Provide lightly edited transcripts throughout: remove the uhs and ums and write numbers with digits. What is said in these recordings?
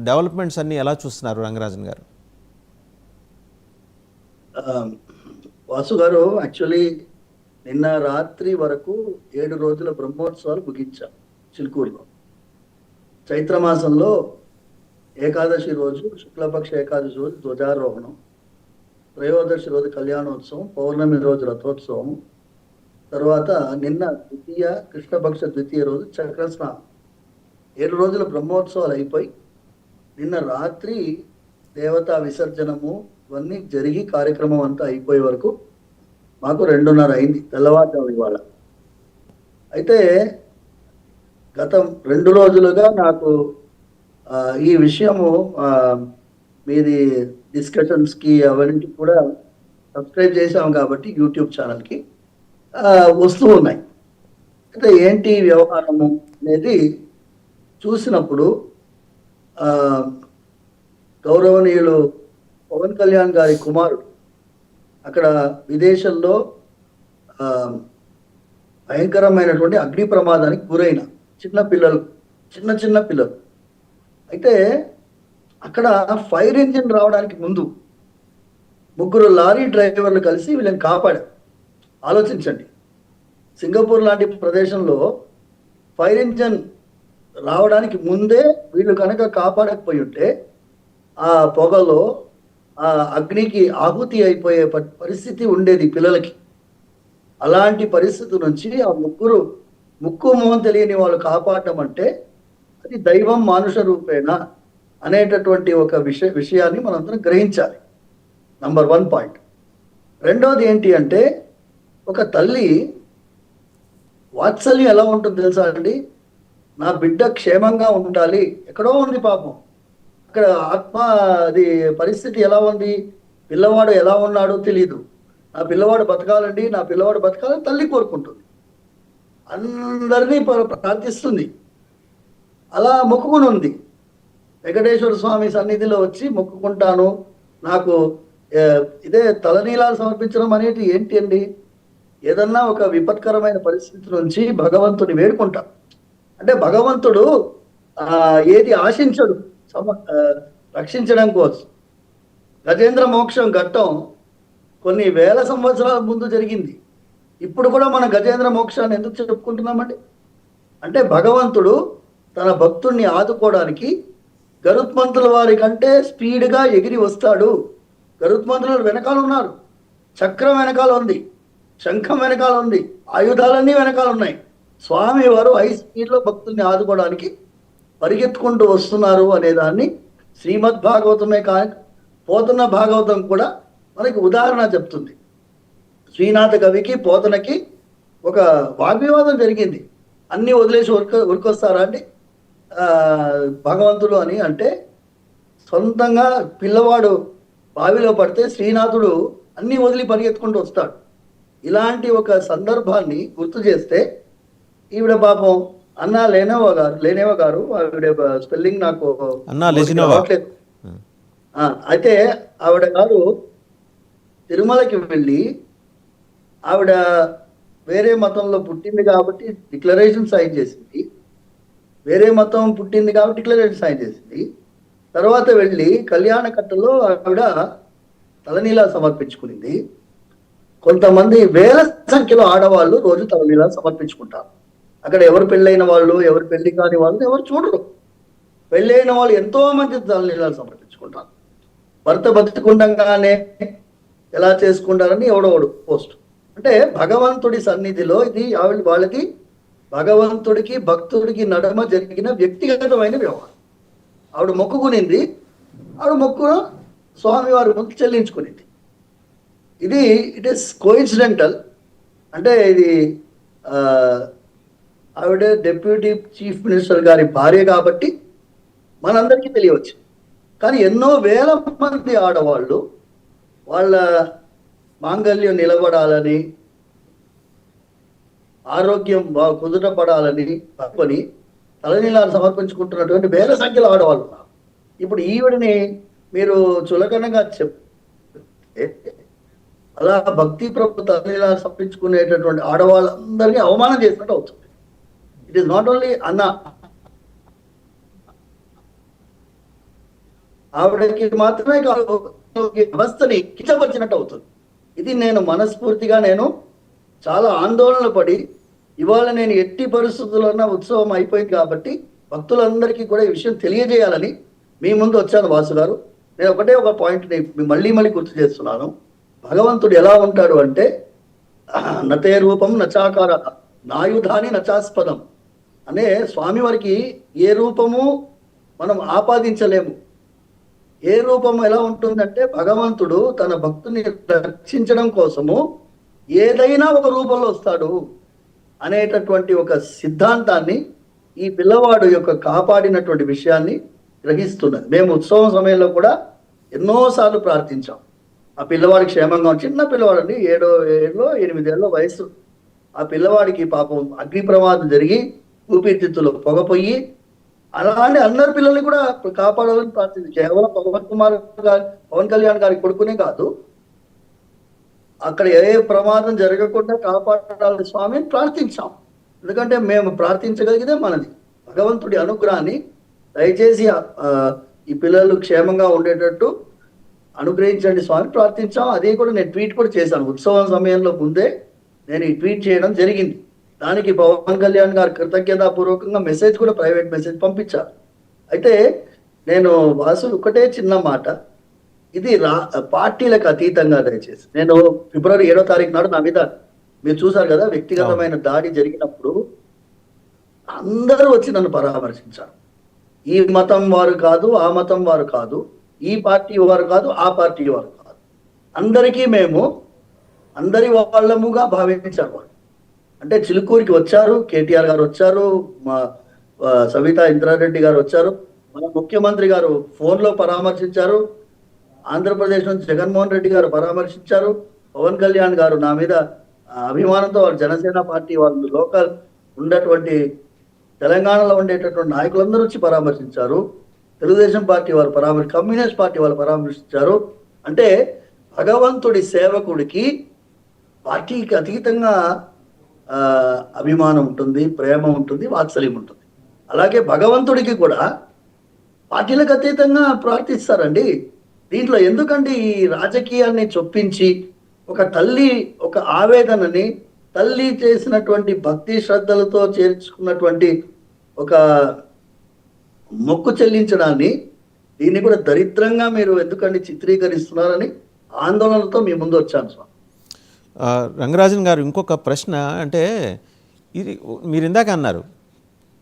Developments అన్ని ఎలా చూస్తున్నారు రంగరాజన్ గారు? వాసు గారు, యాక్చువల్లీ నిన్న రాత్రి వరకు 7 రోజుల బ్రహ్మోత్సవాలు ముగించాం చిలుకూరులో. చైత్రమాసంలో ఏకాదశి రోజు, శుక్లపక్ష ఏకాదశి రోజు ధ్వజారోహణం, త్రయోదశి రోజు కళ్యాణోత్సవం, పౌర్ణమి రోజు రథోత్సవం, తర్వాత నిన్న ద్వితీయ కృష్ణపక్ష ద్వితీయ రోజు చక్రస్నానం. 7 రోజుల బ్రహ్మోత్సవాలు అయిపోయి నిన్న రాత్రి దేవతా విసర్జనము ఇవన్నీ జరిగి కార్యక్రమం అంతా అయిపోయే వరకు మాకు 2:30 అయింది తెల్లవారుజాము ఇవాళ. అయితే గత 2 రోజులుగా నాకు ఈ విషయము మీది డిస్కషన్స్కి అవన్నింటికి కూడా సబ్స్క్రైబ్ చేసాం కాబట్టి యూట్యూబ్ ఛానల్కి వస్తూ ఉన్నాయి. అయితే ఏంటి వ్యవహారము అనేది చూసినప్పుడు గౌరవనీయులు పవన్ కళ్యాణ్ గారి కుమారుడు అక్కడ విదేశంలో భయంకరమైనటువంటి అగ్ని ప్రమాదానికి గురైన చిన్న పిల్లలు. అయితే అక్కడ ఫైర్ ఇంజిన్ రావడానికి ముందు 3 లారీ డ్రైవర్లు కలిసి వీళ్ళని కాపాడారు. ఆలోచించండి, సింగపూర్ లాంటి ప్రదేశంలో ఫైర్ ఇంజిన్ రావడానికి ముందే వీళ్ళు కనుక కాపాడకపోయి ఉంటే ఆ పొగలో ఆ అగ్నికి ఆహుతి అయిపోయే పరిస్థితి ఉండేది పిల్లలకి. అలాంటి పరిస్థితి నుంచి ఆ ముక్కు మొహం తెలియని వాళ్ళు కాపాడటం అంటే అది దైవం మానుష రూపేణ అనేటటువంటి ఒక విషయాన్ని మనందరం గ్రహించాలి. Number 1 point. రెండోది ఏంటి అంటే, ఒక తల్లి వాత్సల్యం ఎలా ఉంటుందో తెలుసా అండి? నా బిడ్డ క్షేమంగా ఉండాలి, ఎక్కడో ఉంది పాపం, అక్కడ ఆత్మ అది పరిస్థితి ఎలా ఉంది, పిల్లవాడు ఎలా ఉన్నాడో తెలియదు, నా పిల్లవాడు బతకాలని తల్లి కోరుకుంటుంది, అందరినీ ప్రార్థిస్తుంది, అలా మొక్కుకుని ఉంది. వెంకటేశ్వర స్వామి సన్నిధిలో వచ్చి మొక్కుకుంటాను, నాకు ఇదే తలనీలాలు సమర్పించడం అనేది ఏంటి అండి? ఏదన్నా ఒక విపత్కరమైన పరిస్థితి నుంచి భగవంతుని వేడుకుంటాం అంటే భగవంతుడు ఏది ఆశించడు రక్షించడం కోసం. గజేంద్ర మోక్షం ఘట్టం కొన్ని వేల సంవత్సరాల ముందు జరిగింది. ఇప్పుడు కూడా మన గజేంద్ర మోక్షాన్ని ఎందుకు చెప్పుకుంటున్నామండి? అంటే భగవంతుడు తన భక్తుణ్ణి ఆదుకోవడానికి గరుత్మంతుల వారి కంటే స్పీడ్గా ఎగిరి వస్తాడు. గరుత్మంతులు వెనకాల ఉన్నారు, చక్రం వెనకాల ఉంది, శంఖం వెనకాల ఉంది, ఆయుధాలన్నీ వెనకాల ఉన్నాయి. స్వామి వారు హై స్పీడ్లో భక్తుల్ని ఆదుకోవడానికి పరిగెత్తుకుంటూ వస్తున్నారు అనేదాన్ని శ్రీమద్ భాగవతమే కానీ పోతన భాగవతం కూడా మనకి ఉదాహరణ చెప్తుంది. శ్రీనాథ కవికి పోతనకి ఒక వాగ్వివాదం జరిగింది. అన్నీ వదిలేసి ఉరికొస్తారా అండి భగవంతుడు అని అంటే, సొంతంగా పిల్లవాడు బావిలో పడితే శ్రీనాథుడు అన్నీ వదిలి పరిగెత్తుకుంటూ వస్తాడు. ఇలాంటి ఒక సందర్భాన్ని గుర్తు చేస్తే ఈవిడ పాపం అన్నా లేనేవా గారు ఆవిడ స్పెల్లింగ్ నాకు రావట్లేదు. అయితే ఆవిడ గారు తిరుమలకి వెళ్ళి ఆవిడ వేరే మతంలో పుట్టింది కాబట్టి డిక్లరేషన్ సైన్ చేసింది, తర్వాత వెళ్ళి కళ్యాణకట్టలో ఆవిడ తలనీలా సమర్పించుకునింది. కొంతమంది వేల సంఖ్యలో ఆడవాళ్ళు రోజు తలనీలా సమర్పించుకుంటారు. అక్కడ ఎవరు పెళ్ళైన వాళ్ళు, ఎవరు పెళ్లి కాని వాళ్ళు ఎవరు చూడరు. పెళ్ళైన వాళ్ళు ఎంతో మంది తలనీలాలు సమర్పించుకుంటారు. భర్త బతుకుండగానే ఎలా చేసుకుంటారని ఎవడోడు పోస్ట్. అంటే భగవంతుడి సన్నిధిలో ఇది వాళ్ళకి భగవంతుడికి భక్తుడికి నడుమ జరిగిన వ్యక్తిగతమైన వ్యవహారం. ఆవిడ మొక్కుకునింది, ఆవిడ మొక్కును స్వామివారి ముందు చెల్లించుకునింది. ఇది ఇట్ ఈస్ కోఇన్సిడెంటల్. అంటే ఇది ఆవిడ డిప్యూటీ చీఫ్ మినిస్టర్ గారి భార్య కాబట్టి మనందరికీ తెలియవచ్చు. కానీ ఎన్నో వేల మంది ఆడవాళ్ళు వాళ్ళ మాంగళ్యం నిలబడాలని, ఆరోగ్యం కుదుటపడాలని అనుకొని తలనీలాలు సమర్పించుకుంటున్నటువంటి వేల సంఖ్యలో ఆడవాళ్ళు ఉన్నారు. ఇప్పుడు ఈవిడిని మీరు చులకనగా చెప్తే అలా భక్తి ప్రభు తలనీలాలు సమర్పించుకునేటటువంటి ఆడవాళ్ళందరినీ అవమానం చేసినట్టు అవుతుంది. ఇట్ ఈస్ నాట్ ఓన్లీ ఆవిడకి మాత్రమే కాదు, ఈ వ్యవస్థని కించపరిచినట్టు అవుతుంది. ఇది నేను మనస్ఫూర్తిగా నేను చాలా ఆందోళన పడి, ఇవాళ నేను ఎట్టి పరిస్థితుల్లో ఉత్సవం అయిపోయింది కాబట్టి భక్తులందరికీ కూడా ఈ విషయం తెలియజేయాలని మీ ముందు వచ్చాను వాసు గారు. నేను ఒకటే ఒక పాయింట్ మళ్ళీ మళ్ళీ గుర్తు చేస్తున్నాను. భగవంతుడు ఎలా ఉంటాడు అంటే నతే రూపం నచాకార నాయుధాని నచాస్పదం అనే స్వామివారికి ఏ రూపము మనం ఆపాదించలేము. ఏ రూపం ఎలా ఉంటుందంటే భగవంతుడు తన భక్తుని రక్షించడం కోసము ఏదైనా ఒక రూపంలో వస్తాడు అనేటటువంటి ఒక సిద్ధాంతాన్ని ఈ పిల్లవాడు యొక్క కాపాడినటువంటి విషయాన్ని గ్రహిస్తున్నది. మేము ఉత్సవం సమయంలో కూడా ఎన్నోసార్లు ప్రార్థించాం. ఆ పిల్లవాడికి క్షేమంగా, చిన్న పిల్లవాడు అండి, 7 ఏళ్ళో 8 ఏళ్ళ వయసు. ఆ పిల్లవాడికి పాపం అగ్ని ప్రమాదం జరిగి ఊపిరితిత్తులు పొగపోయి, అలాంటి అందరి పిల్లల్ని కూడా కాపాడాలని ప్రార్థించాం. కేవలం పవన్ కళ్యాణ్ గారి కొడుకునే కాదు, అక్కడ ఏ ప్రమాదం జరగకుండా కాపాడాలని స్వామిని ప్రార్థించాం. ఎందుకంటే మేము ప్రార్థించగలిగితే మనది. భగవంతుడి అనుగ్రహాన్ని దయచేసి ఈ పిల్లలు క్షేమంగా ఉండేటట్టు అనుగ్రహించండి స్వామి ప్రార్థించాం. అది కూడా నేను ట్వీట్ కూడా చేశాను. ఉత్సవం సమయంలో ముందే నేను ఈ ట్వీట్ చేయడం జరిగింది. దానికి పవన్ కళ్యాణ్ గారు కృతజ్ఞతాపూర్వకంగా మెసేజ్ కూడా, ప్రైవేట్ మెసేజ్ పంపించారు. అయితే నేను వాసు ఒకటే చిన్న మాట, ఇది పార్టీలకు అతీతంగా దయచేసి, నేను ఫిబ్రవరి 7వ తారీఖు నాడు నా మీద మీరు చూసారు కదా వ్యక్తిగతమైన దాడి జరిగినప్పుడు అందరూ వచ్చి నన్ను పరామర్శించారు. ఈ మతం వారు కాదు, ఆ మతం వారు కాదు, ఈ పార్టీ వారు కాదు, ఆ పార్టీ వారు కాదు, అందరికీ మేము అందరి వాళ్ళముగా భావించారు వాళ్ళు. అంటే చిలుకూరికి వచ్చారు, కేటీఆర్ గారు వచ్చారు, మా సవితా ఇంద్రారెడ్డి గారు వచ్చారు, మన ముఖ్యమంత్రి గారు ఫోన్లో పరామర్శించారు, ఆంధ్రప్రదేశ్ నుంచి జగన్మోహన్ రెడ్డి గారు పరామర్శించారు, పవన్ కళ్యాణ్ గారు నా మీద అభిమానంతో వాళ్ళు జనసేన పార్టీ వాళ్ళు లోకల్ ఉండేటువంటి తెలంగాణలో ఉండేటటువంటి నాయకులందరూ వచ్చి పరామర్శించారు, తెలుగుదేశం పార్టీ వారు కమ్యూనిస్ట్ పార్టీ వాళ్ళు పరామర్శించారు. అంటే భగవంతుడి సేవకుడికి పార్టీకి అతీతంగా అభిమానం ఉంటుంది, ప్రేమ ఉంటుంది, వాత్సల్యం ఉంటుంది. అలాగే భగవంతుడికి కూడా పార్టీలకు అతీతంగా ప్రార్థిస్తారండి. దీంట్లో ఎందుకంటే ఈ రాజకీయాన్ని చొప్పించి ఒక తల్లి ఒక ఆవేదనని, తల్లి చేసినటువంటి భక్తి శ్రద్ధలతో చేర్చుకున్నటువంటి ఒక మొక్కు చెల్లించడాన్ని, దీన్ని కూడా దరిద్రంగా మీరు ఎందుకంటే చిత్రీకరిస్తున్నారని ఆందోళనతో మీ ముందు వచ్చాను స్వామి. రంగరాజన్ గారు, ఇంకొక ప్రశ్న. అంటే ఇది మీరు ఇందాక అన్నారు,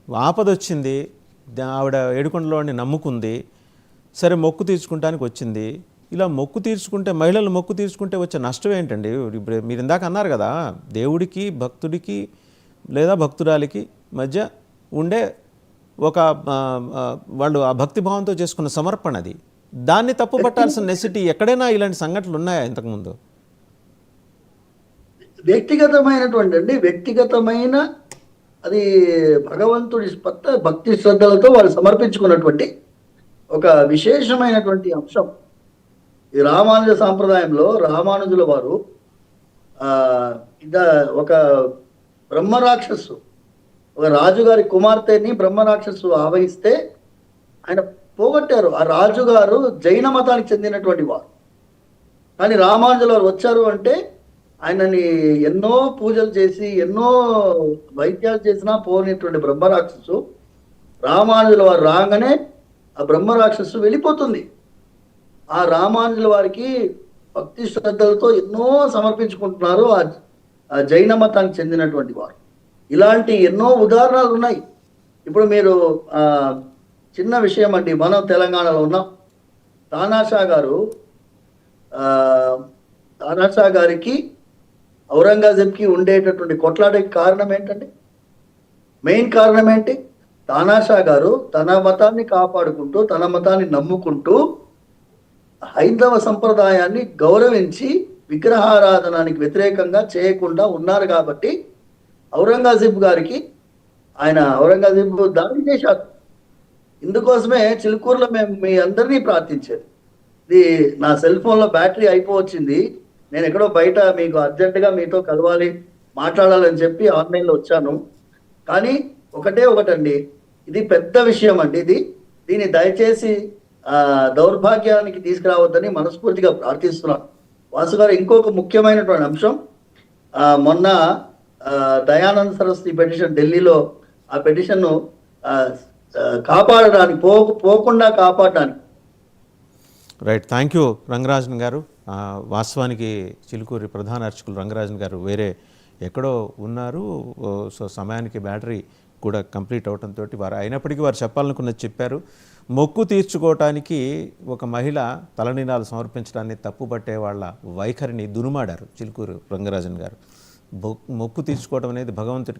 ఆపద వచ్చింది, ఆవిడ ఏడుకొండలోని నమ్ముకుంది, సరే మొక్కు తీర్చుకుంటానికి వచ్చింది. ఇలా మొక్కు తీర్చుకుంటే, మహిళలు మొక్కు తీర్చుకుంటే వచ్చే నష్టం ఏంటండి? ఇప్పుడు మీరు ఇందాక అన్నారు కదా, దేవుడికి భక్తుడికి లేదా భక్తురాలికి మధ్య ఉండే ఒక వాళ్ళు ఆ భక్తిభావంతో చేసుకున్న సమర్పణ, అది దాన్ని తప్పు పట్టాల్సిన నెసిటీ ఎక్కడైనా ఇలాంటి సంఘటనలు ఉన్నాయా ఇంతకుముందు? వ్యక్తిగతమైన అది భగవంతుడి భక్తి శ్రద్ధలతో వాళ్ళు సమర్పించుకున్నటువంటి ఒక విశేషమైనటువంటి అంశం. ఈ రామానుజ సాంప్రదాయంలో రామానుజుల వారు ఒక బ్రహ్మరాక్షసు, ఒక రాజుగారి కుమార్తెని బ్రహ్మరాక్షసు ఆవహిస్తే ఆయన పోగొట్టారు. ఆ రాజుగారు జైన మతానికి చెందినటువంటి వారు, కానీ రామానుజుల వారు వచ్చారు అంటే ఆయనని ఎన్నో పూజలు చేసి ఎన్నో వైద్యాలు చేసినా పోనిటువంటి బ్రహ్మరాక్షసు రామానుజుల వారు రాగానే ఆ బ్రహ్మరాక్షసు వెళ్ళిపోతుంది. ఆ రామానుజుల వారికి భక్తి శ్రద్ధలతో ఎన్నో సమర్పించుకుంటున్నారు ఆ జైన మతానికి చెందినటువంటి వారు. ఇలాంటి ఎన్నో ఉదాహరణలు ఉన్నాయి. ఇప్పుడు మీరు చిన్న విషయం అండి, మనం తెలంగాణలో ఉన్నాం. తానాషా గారికి ఔరంగజేబ్కి ఉండేటటువంటి కొట్లాటకి కారణం ఏంటండి? మెయిన్ కారణం ఏంటి? తానాషా గారు తన మతాన్ని కాపాడుకుంటూ, తన మతాన్ని నమ్ముకుంటూ, హైందవ సంప్రదాయాన్ని గౌరవించి విగ్రహారాధనానికి వ్యతిరేకంగా చేయకుండా ఉన్నారు. కాబట్టి ఔరంగజేబ్ గారికి ఔరంగజేబ్ దాడి చేశారు. ఇందుకోసమే చిలుకూరులో మేము మీ అందరినీ ప్రార్థించేది. ఇది నా సెల్ ఫోన్లో బ్యాటరీ అయిపోవచ్చింది, నేను ఎక్కడో బయట మీకు అర్జెంటుగా మీతో కలవాలి, మాట్లాడాలని చెప్పి ఆన్లైన్లో వచ్చాను. కానీ ఒకటండి, ఇది పెద్ద విషయం అండి. దీన్ని దయచేసి దౌర్భాగ్యానికి తీసుకురావద్దని మనస్ఫూర్తిగా ప్రార్థిస్తున్నాను. వాసు గారు, ఇంకొక ముఖ్యమైనటువంటి అంశం, మొన్న దయానంద్ సరస్వతి పెటిషన్ ఢిల్లీలో, ఆ పెటిషన్ను కాపాడడానికి పోకుండా కాపాడడానికి. రైట్, థ్యాంక్ యూ రంగరాజన్ గారు. వాస్తవానికి చిలుకూరి ప్రధాన అర్చకులు రంగరాజన్ గారు వేరే ఎక్కడో ఉన్నారు. సో సమయానికి బ్యాటరీ కూడా కంప్లీట్ అవడంతో వారు అయినప్పటికీ వారు చెప్పాలనుకున్నది చెప్పారు. మొక్కు తీర్చుకోవటానికి ఒక మహిళ తలనీలాలు సమర్పించడాన్ని తప్పుపట్టే వాళ్ళ వైఖరిని దునుమాడారు చిలుకూరు రంగరాజన్ గారు. మొక్కు తీర్చుకోవడం అనేది భగవంతుడికి